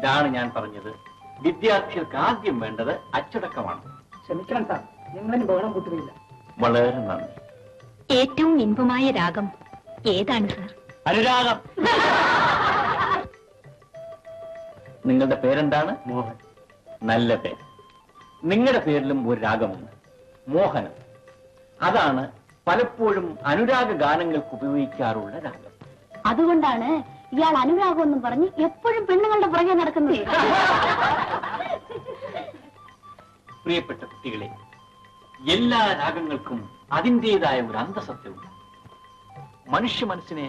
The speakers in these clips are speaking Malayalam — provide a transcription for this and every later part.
ഇതാണ് ഞാൻ പറഞ്ഞത്. വിദ്യാർത്ഥികൾക്ക് ആദ്യം വേണ്ടത് അച്ചടക്കമാണ്. ക്ഷമിക്കണം സാർ, നിങ്ങളും ബഹളം കൂട്ടുകയില്ല. വളരെ നന്ദി. ഏറ്റവും ഇன்பമായ രാഗം ഏതാണ് സാർ? അനുരാഗം. നിങ്ങളുടെ പേരെന്താണ്? മോഹൻ. നല്ല പേര്. നിങ്ങളുടെ പേരിലും ഒരു രാഗമുണ്ട്, മോഹനം. അതാണ് പലപ്പോഴും അനുരാഗ ഗാനങ്ങൾക്ക് ഉപയോഗിക്കാറുള്ള രാഗം. അതുകൊണ്ടാണ് ഇയാൾ അനുരാഗമെന്നും പറഞ്ഞ് എപ്പോഴും പെണ്ണുങ്ങളുടെ പുറകെ നടക്കുന്നത്. പ്രിയപ്പെട്ട കുട്ടികളെ, എല്ലാ രാഗങ്ങൾക്കും അതിൻ്റെതായ ഒരു അന്തസത്തയുണ്ട്. മനുഷ്യ മനസ്സിനെ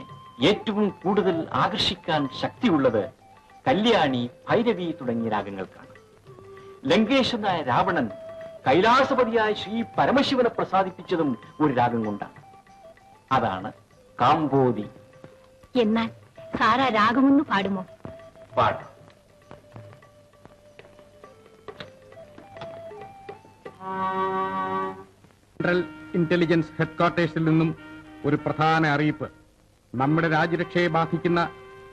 ഏറ്റവും കൂടുതൽ ആകർഷിക്കാൻ ശക്തിയുള്ളത് കല്യാണി, ഭൈരവി തുടങ്ങിയ രാഗങ്ങൾക്കാണ്. ലങ്കേശനായ രാവണൻ കൈലാസപതിയായ ശ്രീ പരമശിവനെ പ്രസാദിപ്പിച്ചതും ഒരു രാഗം കൊണ്ടാണ്. അതാണ് കാമ്പോതി. എന്നാൽ സാറാ രാഗമൊന്നു പാടുമോ? പാട്ട്. സെൻട്രൽ ഇന്റലിജൻസ് ഹെഡ്ക്വാർട്ടേഴ്സിൽ നിന്നും ഒരു പ്രധാന അറിയിപ്പ്. നമ്മുടെ രാജ്യരക്ഷയെ ബാധിക്കുന്ന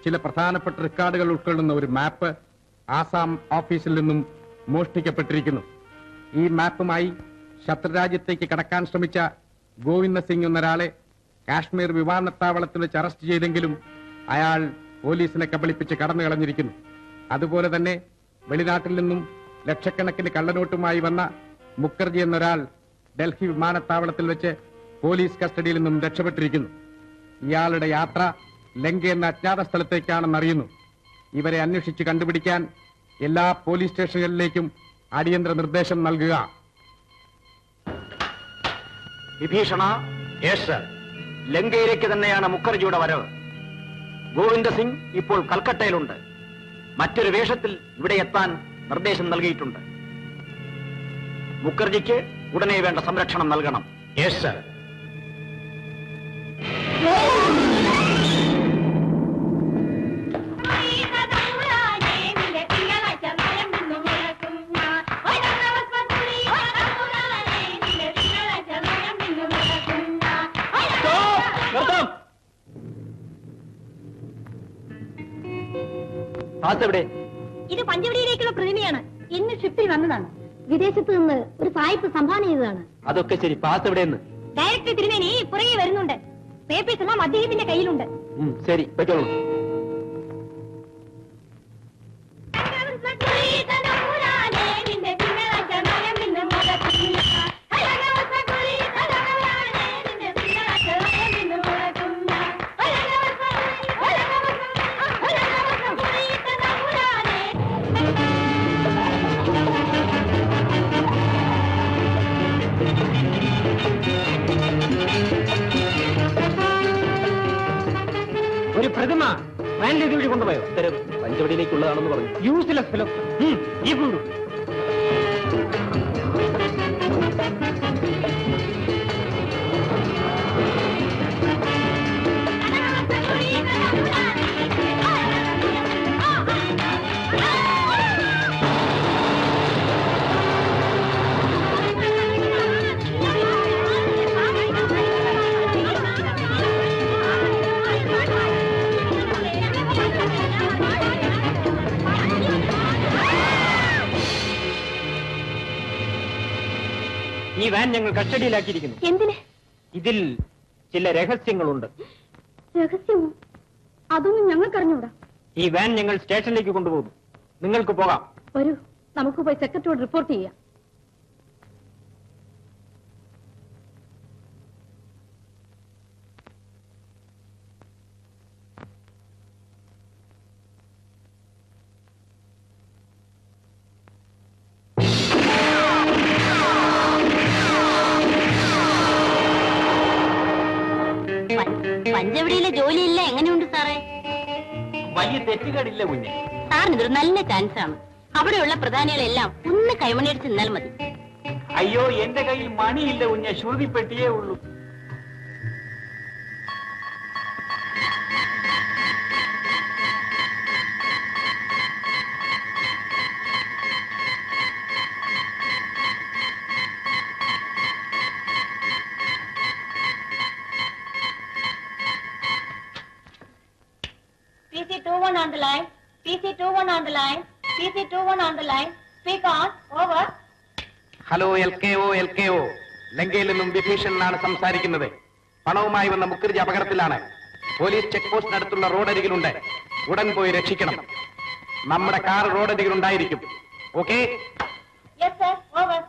ചില പ്രധാനപ്പെട്ട റെക്കോർഡുകൾ ഉൾക്കൊള്ളുന്ന ഒരു മാപ്പ് ആസാം ഓഫീസിൽ നിന്നും മോഷ്ടിക്കപ്പെട്ടിരിക്കുന്നു. ഈ മാപ്പുമായി ശത്രുരാജ്യത്തേക്ക് കടക്കാൻ ശ്രമിച്ച ഗോവിന്ദ സിംഗ് എന്നൊരാളെ കാശ്മീർ വിമാനത്താവളത്തിൽ വെച്ച് അറസ്റ്റ് ചെയ്തെങ്കിലും അയാൾ പോലീസിനെ കബളിപ്പിച്ച് കടന്നു കളഞ്ഞിരിക്കുന്നു. അതുപോലെ തന്നെ വെളിനാട്ടിൽ നിന്നും ലക്ഷക്കണക്കിന് കള്ളനോട്ടുമായി വന്ന മുഖർജി എന്നൊരാൾ ഡൽഹി വിമാനത്താവളത്തിൽ വെച്ച് പോലീസ് കസ്റ്റഡിയിൽ നിന്നും രക്ഷപ്പെട്ടിരിക്കുന്നു. ഇയാളുടെ യാത്ര ലങ്ക എന്ന അജ്ഞാത സ്ഥലത്തേക്കാണെന്നറിയുന്നു. ഇവരെ അന്വേഷിച്ച് കണ്ടുപിടിക്കാൻ എല്ലാ പോലീസ് സ്റ്റേഷനുകളിലേക്കും അടിയന്തര നിർദ്ദേശം നൽകുക. വിഭീഷണ, ലങ്കയിലേക്ക് തന്നെയാണ് മുഖർജിയുടെ വരവ്. ഗോവിന്ദ സിംഗ് ഇപ്പോൾ കൽക്കട്ടയിലുണ്ട്. മറ്റൊരു വേഷത്തിൽ ഇവിടെ എത്താൻ നിർദ്ദേശം നൽകിയിട്ടുണ്ട്. മുഖർജിക്ക് ഉടനെ വേണ്ട സംരക്ഷണം നൽകണം. ഇത് പഞ്ചവടിയിലേക്കുള്ള പ്രതിമയാണ്. ഇന്ന് ഷിപ്പിൽ വന്നതാണ്. വിദേശത്ത് നിന്ന് ഒരു സായിപ്പ് സംഭാവന ചെയ്തതാണ്. അതൊക്കെ ശരി. പാസ് എവിടെയെന്ന്? ഡയറക്ടർ തിരുമേനി പുറകെ വരുന്നുണ്ട്. പേപ്പേഴ്സ് എല്ലാം അദ്ദേഹത്തിന്റെ കയ്യിലുണ്ട്. ശരി, പറ്റുള്ളൂ. ഒരു പ്രതിമ വാനിലേക്ക് വഴി കൊണ്ടുപോയോ? പഞ്ചവടിയിലേക്കുള്ളതാണെന്ന് പറഞ്ഞു. Useless Philo. ഈ കൊണ്ടു. ഈ വാൻ ഞങ്ങൾ കസ്റ്റഡിയിലാക്കിയിരിക്കുന്നു. എന്തിന്? ഇതിൽ ചില രഹസ്യങ്ങളുണ്ട്. രഹസ്യമോ? അതൊന്നും ഞങ്ങൾക്കറിഞ്ഞൂടാ. ഈ വാൻ ഞങ്ങൾ സ്റ്റേഷനിലേക്ക് കൊണ്ടുപോകും. നിങ്ങൾക്ക് പോകാം. വരൂ, നമുക്ക് പോയി സെക്രട്ടറിയോട് റിപ്പോർട്ട് ചെയ്യാം. പഞ്ചവടിയിലെ ജോലിയില്ല. എങ്ങനെയുണ്ട് സാറേ? വലിയ തെറ്റുകേടില്ല കുഞ്ഞെ. സാറിന് ഇതൊരു നല്ല ചാൻസ് ആണ്. അവിടെയുള്ള പ്രധാനികളെല്ലാം ഒന്ന് കൈമണിയടിച്ച് നിന്നാൽ മതി. അയ്യോ, എന്റെ കയ്യിൽ മണിയില്ല കുഞ്ഞെ, ശ്രുതിപ്പെട്ടിയേ ഉള്ളൂ. PC 21 on the line. PC 21 on the line. PC21 on the line. Speak on. Over. Hello LKO ലങ്കയിൽ നിന്നും വിഭീഷണനാണ് സംസാരിക്കുന്നത്. പണവുമായി വന്ന മുഖർജി അപകടത്തിലാണ്. പോലീസ് ചെക്ക് പോസ്റ്റിനടുത്തുള്ള റോഡരികിലുണ്ട്. ഉടൻ പോയി രക്ഷിക്കണം. നമ്മുടെ കാർ റോഡരികിലുണ്ടായിരിക്കും. ഓക്കെ? Yes, sir. Over.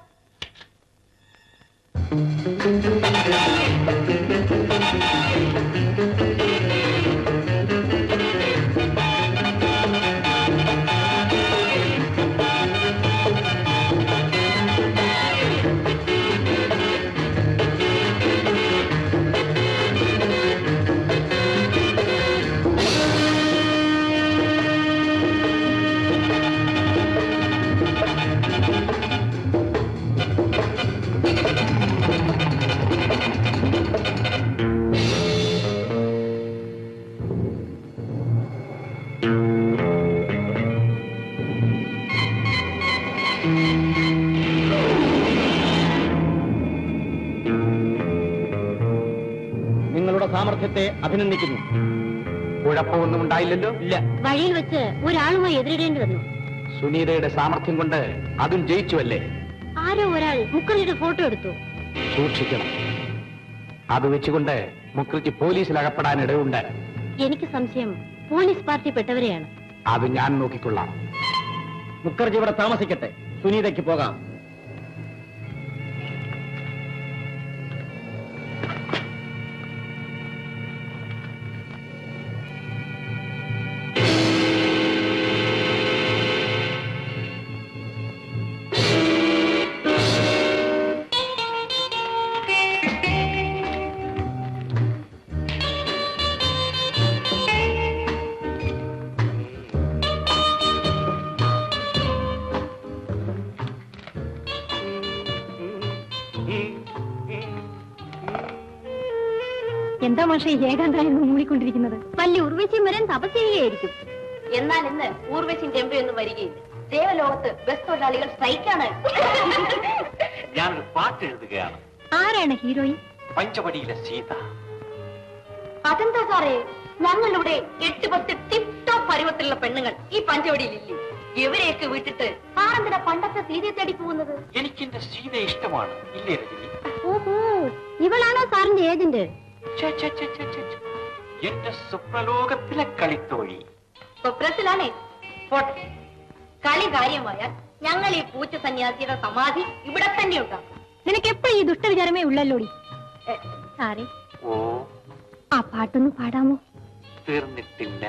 നിങ്ങളുടെ സാമർഥ്യത്തെ അഭിനന്ദിക്കുന്നു. കുഴപ്പമൊന്നും ഉണ്ടായില്ലല്ലോ? ഇല്ല. വഴിയിൽ വെച്ച് ഒരാളുമായി എതിരിടേണ്ടി വന്നു. സുനീതയുടെ സാമർഥ്യം കൊണ്ട് അതും ജയിച്ചുവല്ലേ? ആരോ ഒരാൾ മുഖർജിയുടെ ഫോട്ടോ എടുത്തു. സൂക്ഷിക്കണം. അത് വെച്ചുകൊണ്ട് മുഖർജി പോലീസിൽ അകപ്പെടാൻ ഇടയുണ്ട്. എനിക്ക് സംശയം പോലീസ് പാർട്ടിപ്പെട്ടവരെയാണ്. അത് ഞാൻ നോക്കിക്കൊള്ളാം. മുഖർജി ഇവിടെ താമസിക്കട്ടെ. സുനീതയ്ക്ക് പോകാം. എന്താ മാഷെ ഏകാന്തരായിരുന്നു മൂളിക്കൊണ്ടിരിക്കുന്നത്? വലിയ ഉർവശിയും വരാൻ തപസ് ചെയ്യുകയായിരിക്കും. എന്നാൽ ഇന്ന് ഊർവശിയും ടെമ്പയൊന്നും വരികയില്ല. ദേവലോകത്ത് ബസ് തൊഴിലാളികൾ സ്ട്രൈക്കാണ്. ഞാനൊരു പാട്ട് എഴുതുകയാണ്. ആരാണ് ഹീറോയിൻ? പഞ്ചവടിയിലെ സീത. അതെന്താ സാറേ, ഞങ്ങളിവിടെ 8-10 ടിപ് ടോപ്പ് പരുവത്തിലുള്ള പെണ്ണുങ്ങൾ ഈ പഞ്ചവടിയിലില്ലേ? ഇവരെയൊക്കെ വിട്ടിട്ട് ആരെന്തിനാ പണ്ടത്തെ സീതയെ തേടി പോകുന്നത്? എനിക്കെന്റെ സീത ഇഷ്ടമാണ്. ഇല്ലേ രജനി? ഓഹോ, ഇവളാണോ സാറിന്റെ ഏജന്റ്? ഛെ, ഛെ, ഛെ, ഛെ, ഛെ, ഛെ. എന്റെ സ്വപ്നലോകത്തിലെ കളിത്തോഴി. സ്വപ്നത്തിലാണേ. പോട്ടെ, കളി കാര്യമായാൽ ഞങ്ങൾ ഈ പൂച്ച സന്യാസിയുടെ സമാധി ഇവിടെ തന്നെ ഉണ്ടാക്കും. നിനക്ക് എപ്പോഴും ഈ ദുഷ്ടവിചാരമേ ഉള്ളല്ലോടി. സാറേ, ഓ, ആ പാട്ടൊന്ന് പാടാമോ? തീർന്നിട്ടില്ല.